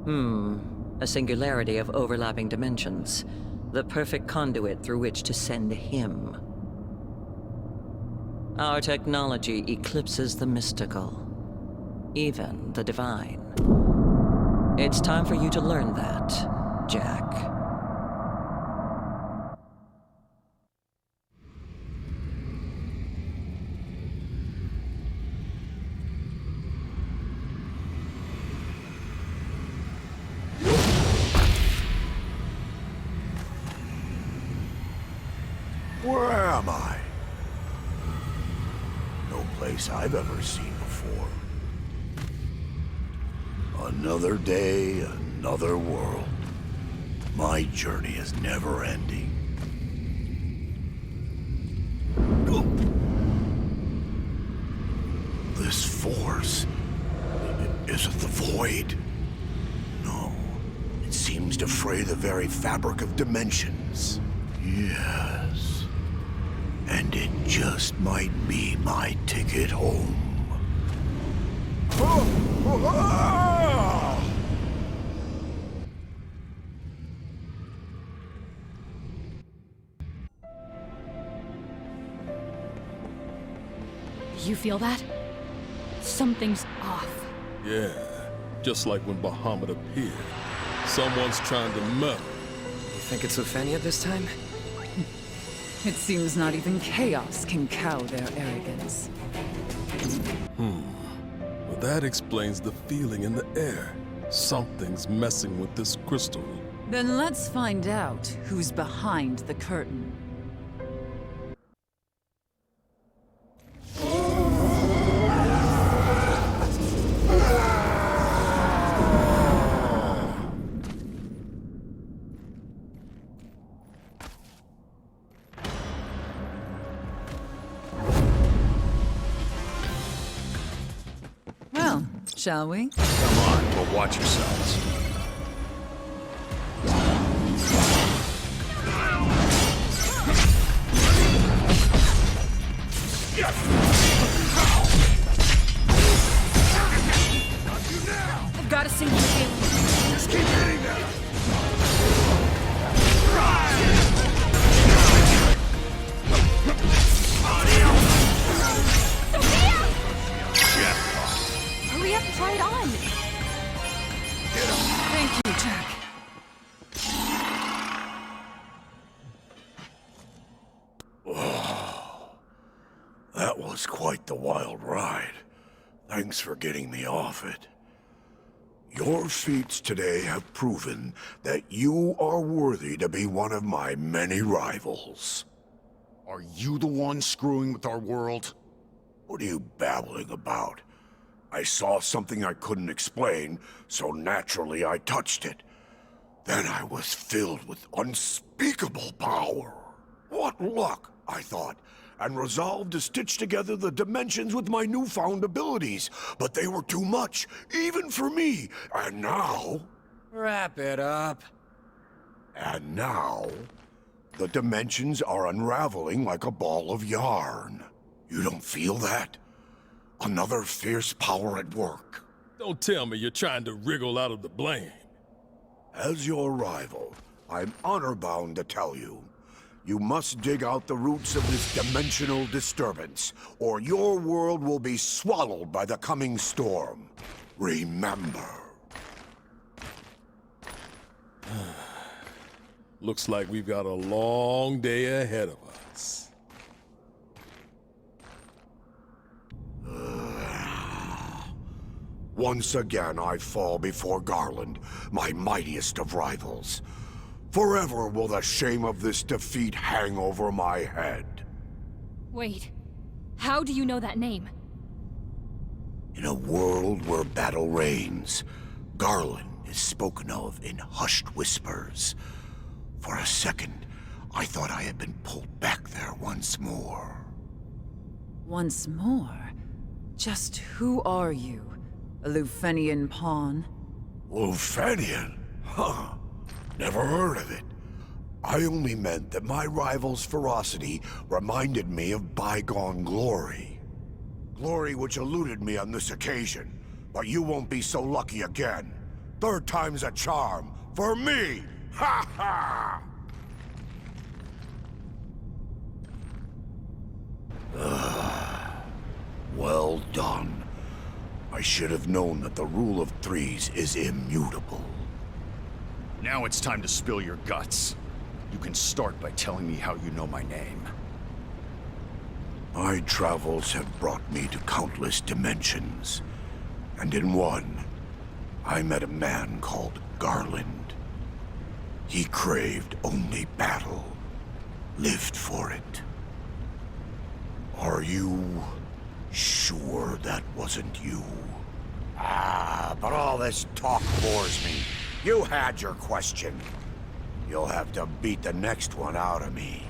A singularity of overlapping dimensions. The perfect conduit through which to send him. Our technology eclipses the mystical, even the divine. It's time for you to learn that, Jack. Where am I? No place I've ever seen before. Another day, another world. My journey is never ending. This force... is it the Void? No. It seems to fray the very fabric of dimensions. Yes. And it just might be my ticket home. You feel that? Something's off. Yeah, just like when Bahamut appeared. Someone's trying to meddle. You think it's Uphenia this time? It seems not even chaos can cow their arrogance. Well, that explains the feeling in the air. Something's messing with this crystal. Then let's find out who's behind the curtain. Well, shall we? Come on, but watch yourselves. I've got a single feeling. Just keep hitting them! Hurry up and try it on. Thank you, Jack. That was quite the wild ride. Thanks for getting me off it. Your feats today have proven that you are worthy to be one of my many rivals. Are you the one screwing with our world? What are you babbling about? I saw something I couldn't explain, so naturally I touched it. Then I was filled with unspeakable power. What luck, I thought, and resolved to stitch together the dimensions with my newfound abilities. But they were too much, even for me. And now... Wrap it up. And now... the dimensions are unraveling like a ball of yarn. You don't feel that? Another fierce power at work. Don't tell me you're trying to wriggle out of the blame. As your rival, I'm honor-bound to tell you. You must dig out the roots of this dimensional disturbance, or your world will be swallowed by the coming storm. Remember. Looks like we've got a long day ahead of us. Once again I fall before Garland, my mightiest of rivals. Forever will the shame of this defeat hang over my head. Wait. How do you know that name? In a world where battle reigns, Garland is spoken of in hushed whispers. For a second, I thought I had been pulled back there once more. Once more? Just who are you? A Lufenian pawn? Lufenian? Huh. Never heard of it. I only meant that my rival's ferocity reminded me of bygone glory. Glory which eluded me on this occasion, but you won't be so lucky again. Third time's a charm. For me! Ha ha! Well done. I should have known that the rule of threes is immutable. Now it's time to spill your guts. You can start by telling me how you know my name. My travels have brought me to countless dimensions. And in one, I met a man called Garland. He craved only battle, lived for it. Are you sure that wasn't you? But all this talk bores me. You had your question. You'll have to beat the next one out of me.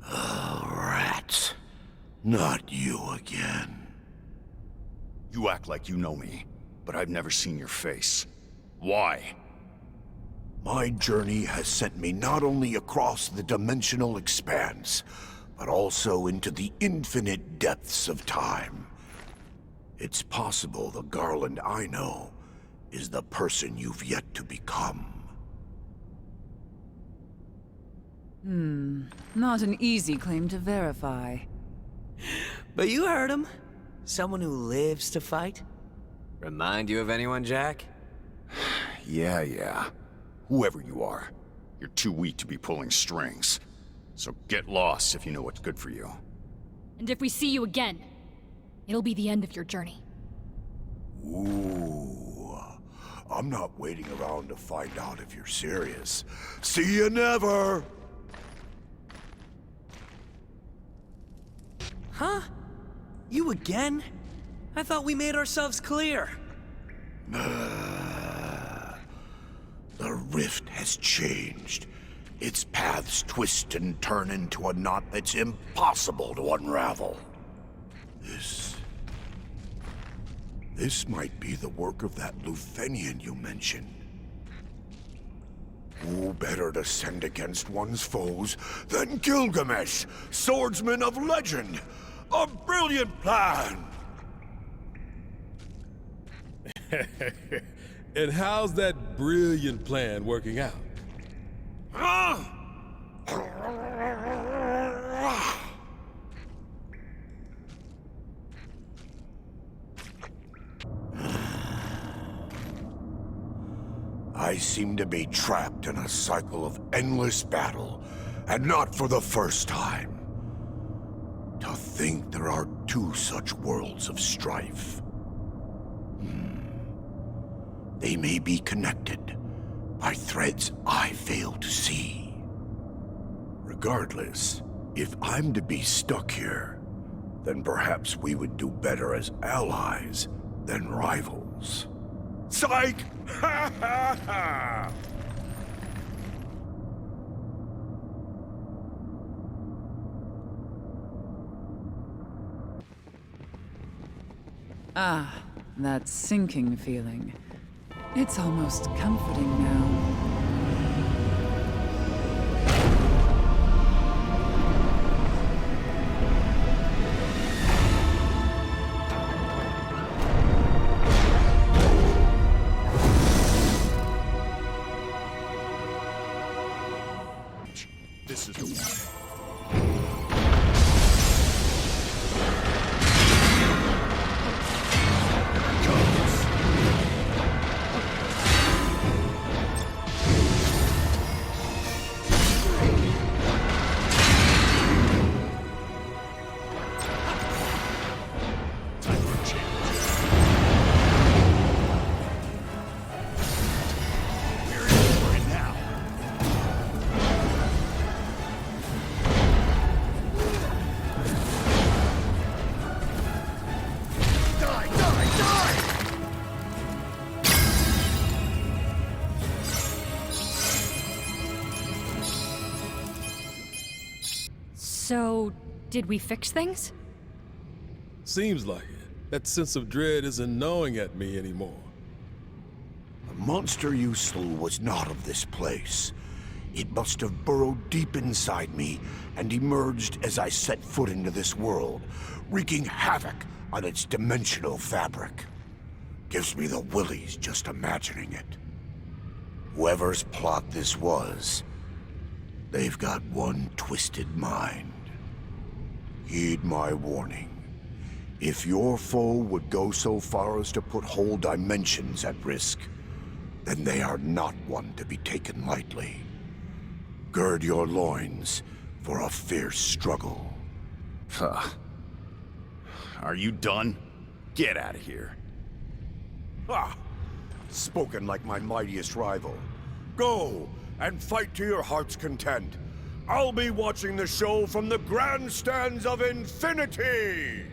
Oh, rats. Not you again. You act like you know me, but I've never seen your face. Why? My journey has sent me not only across the dimensional expanse, but also into the infinite depths of time. It's possible the Garland I know is the person you've yet to become. Not an easy claim to verify. But you heard him. Someone who lives to fight. Remind you of anyone, Jack? Yeah. Whoever you are, you're too weak to be pulling strings. So get lost if you know what's good for you. And if we see you again, it'll be the end of your journey. Ooh. I'm not waiting around to find out if you're serious. See you never! Huh? You again? I thought we made ourselves clear. The rift has changed. Its paths twist and turn into a knot that's impossible to unravel. This might be the work of that Luthenian you mentioned. Who better to send against one's foes than Gilgamesh, swordsman of legend? A brilliant plan! And how's that brilliant plan working out? I seem to be trapped in a cycle of endless battle, and not for the first time. To think there are two such worlds of strife. They may be connected by threads I fail to see. Regardless, if I'm to be stuck here, then perhaps we would do better as allies than rivals. Psych! Ha ha ha! Ah, that sinking feeling. It's almost comforting now. This is the one. So, did we fix things? Seems like it. That sense of dread isn't gnawing at me anymore. The monster you slew was not of this place. It must have burrowed deep inside me and emerged as I set foot into this world, wreaking havoc on its dimensional fabric. Gives me the willies just imagining it. Whoever's plot this was, they've got one twisted mind. Heed my warning. If your foe would go so far as to put whole dimensions at risk, then they are not one to be taken lightly. Gird your loins for a fierce struggle. Huh. Are you done? Get out of here. Ha! Spoken like my mightiest rival. Go and fight to your heart's content. I'll be watching the show from the grandstands of infinity!